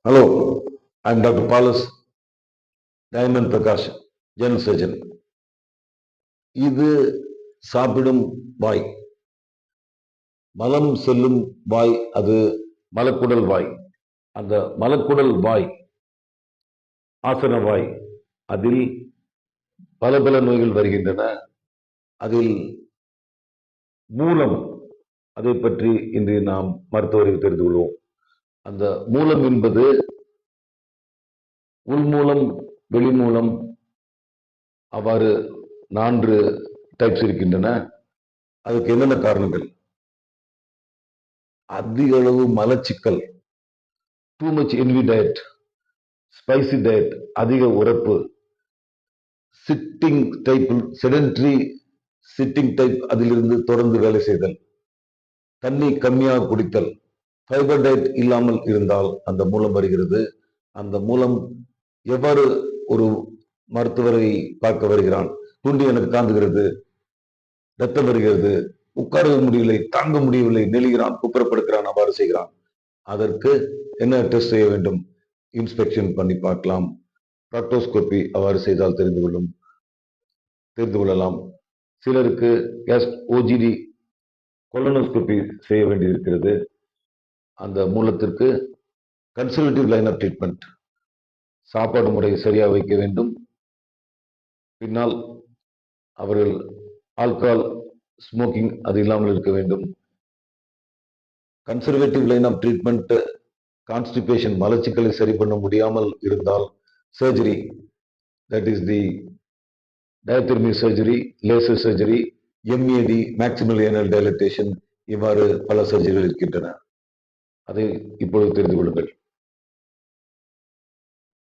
Hello, I'm Dr. Paulus Diamond Prakash, General Surgeon. இது சாப்பிடும் வாய், மலம் செல்லும் வாய், அது மலக்குடல் வாய். அந்த மலக்குடல் வாய், ஆசன வாய், அதில் பல பல நோய்கள் வருகின்றன. அதில் மூலம், அதை பற்றி இன்று நாம் மருத்துவர்கள் தெரிந்து கொள்வோம். அந்த மூலம் என்பது உள்மூலம், வெளிமூலம், அவ்வாறு 4 டைப்ஸ் இருக்கின்றன. அதுக்கு என்னென்ன காரணங்கள்? அதிக அளவு மலச்சிக்கல், too much envy diet, spicy diet, அதிக உரப்பு, sitting type, sedentary sitting type, அதிலிருந்து தொடர்ந்து வேலை செய்தல், தண்ணி கம்மியாக குடித்தல், ஃபைபர் டயட் இல்லாமல் இருந்தால் அந்த மூலம் வருகிறது. அந்த மூலம் எவ்வாறு ஒரு மருத்துவரை பார்க்க வருகிறான்? துண்டி எனக்கு தாங்குகிறது, ரத்தம் வருகிறது, உட்கார முடியவில்லை, தாங்க முடியவில்லை, நெளிகிறான், குப்புறப்படுக்கிறான், அவ்வாறு செய்கிறான். அதற்கு என்ன டெஸ்ட் செய்ய வேண்டும்? இன்ஸ்பெக்ஷன் பண்ணி பார்க்கலாம். ப்ராக்டோஸ்கோபி அவ்வாறு செய்தால் தெரிந்து கொள்ளலாம். சிலருக்கு ஓஜிடி, கொலனோஸ்கோபி செய்ய வேண்டியிருக்கிறது. அந்த மூலத்திற்கு கன்சர்வேட்டிவ் லைன் ஆஃப் ட்ரீட்மெண்ட், சாப்பாடு முறையை சரியாக வைக்க வேண்டும். பின்னால் அவர்கள் ஆல்கஹால், ஸ்மோக்கிங் அது இல்லாமல் இருக்க வேண்டும். Conservative line of treatment, constipation, மலச்சிக்கலை சரி பண்ண முடியாமல் இருந்தால் surgery, that is the diathermy surgery, laser surgery, MAD, maximal anal dilatation, இவ்வாறு பல சர்ஜரிகள் இருக்கின்றன. அதை இப்பொழுது தெரிந்து கொள்ளுங்கள்.